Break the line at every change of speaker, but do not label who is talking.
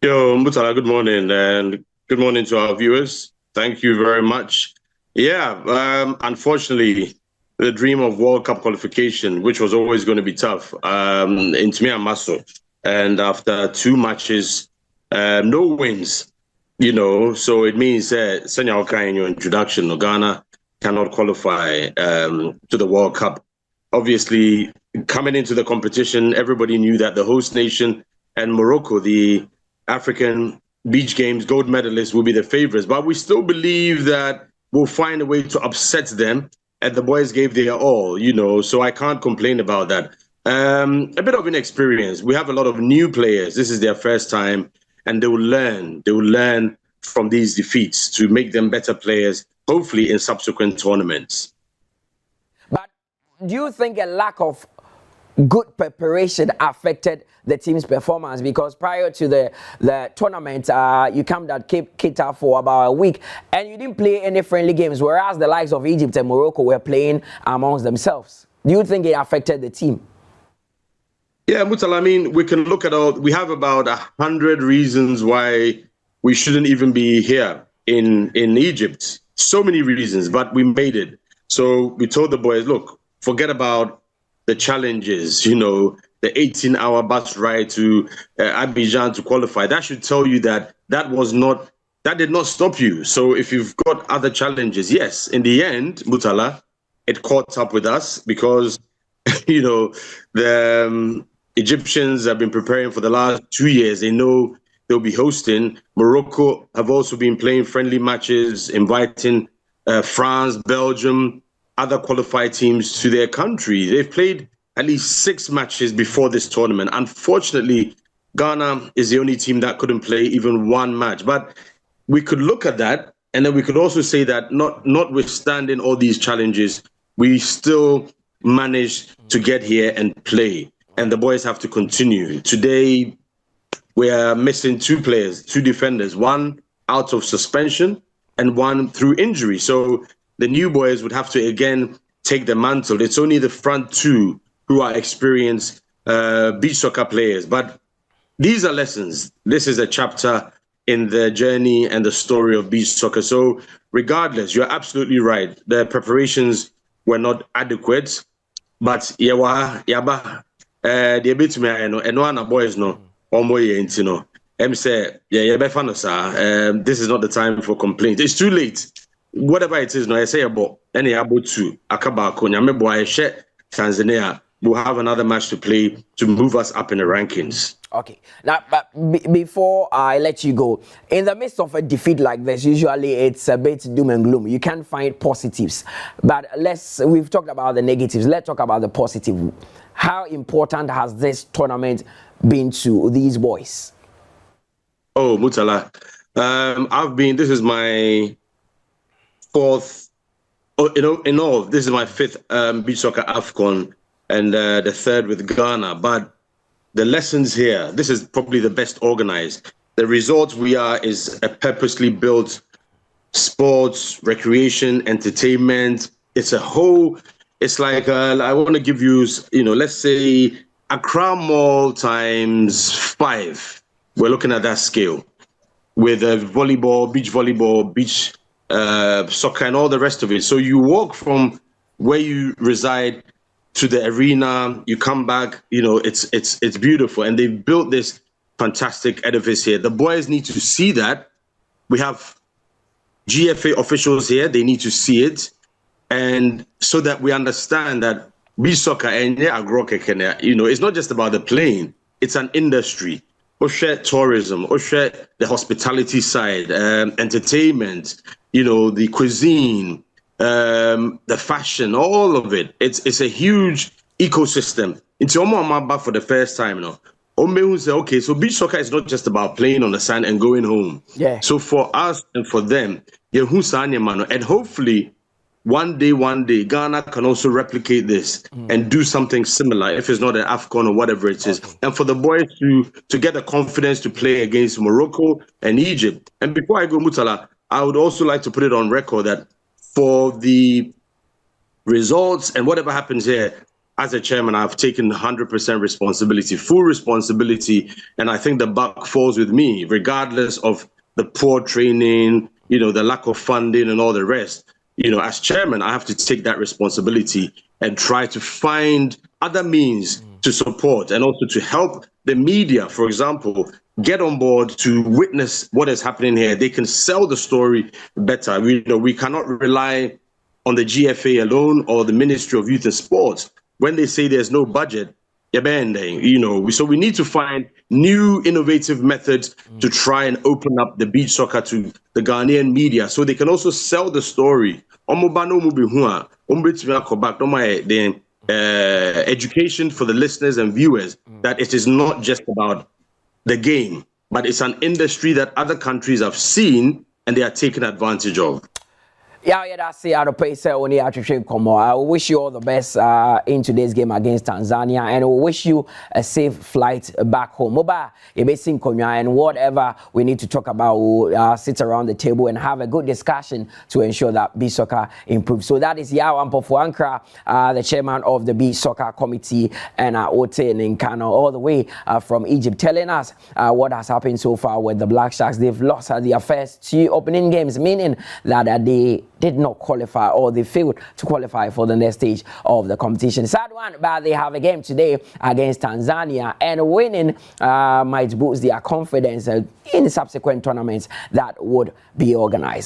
Yo, Mutala, good morning, and good morning to our viewers. Thank you very much. Yeah, unfortunately, the dream of World Cup qualification, which was always going to be tough, into me and Maso. And after two matches, no wins, so it means that Senya Oka in your introduction, Ghana cannot qualify to the World Cup. Obviously, coming into the competition, everybody knew that the host nation and Morocco, the African beach games gold medalists, will be the favorites. But we still believe that we'll find a way to upset them. And the boys gave their all, so I can't complain about that. A bit of inexperience. We have a lot of new players. This is their first time, and they will learn. They will learn from these defeats to make them better players, hopefully in subsequent tournaments.
But do you think a lack of good preparation affected the team's performance? Because prior to the tournament, you camped at Cape Kita for about a week and you didn't play any friendly games, whereas the likes of Egypt and Morocco were playing amongst themselves. Do you think it affected the team?
Yeah, Mutal, I mean, we can look at we have about 100 reasons why we shouldn't even be here in Egypt. So many reasons, but we made it. So we told the boys, look, forget about the challenges, the 18-hour bus ride to Abidjan to qualify. That should tell you that that did not stop you. So if you've got other challenges, yes, in the end, Mutala, it caught up with us because, the Egyptians have been preparing for the last 2 years. They know they'll be hosting. Morocco have also been playing friendly matches, inviting France, Belgium, other qualified teams to their country. They've played at least 6 matches before this tournament. Unfortunately, Ghana is the only team that couldn't play even one match. But we could look at that, and then we could also say that notwithstanding all these challenges, we still managed to get here and play. And the boys have to continue. Today, we are missing 2 players, 2 defenders, one out of suspension and one through injury. So the new boys would have to again take the mantle. It's only the front 2 who are experienced beach soccer players. But these are lessons. This is a chapter in the journey and the story of beach soccer. So regardless, you're absolutely right. The preparations were not adequate. But yaba the bit me and one boys no say this is not the time for complaints. It's too late. Whatever it is, no, I say about any able to Akabako, Nyamebo, share Tanzania will have another match to play to move us up in the rankings.
Okay. Now, but before I let you go, in the midst of a defeat like this, usually it's a bit doom and gloom. You can't find positives. But we've talked about the negatives. Let's talk about the positive. How important has this tournament been to these boys?
Oh, Mutala. This is my 4th, in all, this is my 5th beach soccer AFCON and the 3rd with Ghana. But the lessons here, this is probably the best organized. The result is a purposely built sports, recreation, entertainment. It's a whole, it's like, I want to give you, let's say Accra Mall times 5. We're looking at that scale with beach volleyball, beach soccer, and all the rest of it. So you walk from where you reside to the arena, you come back, it's beautiful. And they've built this fantastic edifice here. The boys need to see that. We have GFA officials here, they need to see it. And so that we understand that beach soccer, it's not just about the playing, it's an industry. Tourism, the hospitality side, entertainment, the cuisine, the fashion, all of it. It's a huge ecosystem. It's almost for the first time, who say, okay, so beach soccer is not just about playing on the sand and going home.
Yeah.
So for us and for them, and hopefully one day, Ghana can also replicate this and do something similar, if it's not an AFCON or whatever it is. Okay. And for the boys to get the confidence to play against Morocco and Egypt. And before I go, Mutala, I would also like to put it on record that for the results and whatever happens here, as a chairman, I've taken 100% responsibility, full responsibility, and I think the buck falls with me, regardless of the poor training, the lack of funding and all the rest. As chairman, I have to take that responsibility and try to find other means to support and also to help the media, for example, get on board to witness what is happening here. They can sell the story better. We cannot rely on the GFA alone or the Ministry of Youth and Sports when they say there's no budget. So we need to find new innovative methods to try and open up the beach soccer to the Ghanaian media so they can also sell the story. Education for the listeners and viewers that it is not just about the game, but it's an industry that other countries have seen and they are taking advantage of.
Yeah, that's it. I wish you all the best in today's game against Tanzania, and we wish you a safe flight back home. And whatever we need to talk about, we'll sit around the table and have a good discussion to ensure that beach soccer improves. So that is Yao Ampofuankra, the chairman of the beach soccer committee, and Ote Nkano, all the way from Egypt, telling us what has happened so far with the Black Sharks. They've lost their first 2 opening games, meaning that they did not qualify, or they failed to qualify for the next stage of the competition. Sad one, but they have a game today against Tanzania, and winning might boost their confidence in subsequent tournaments that would be organized.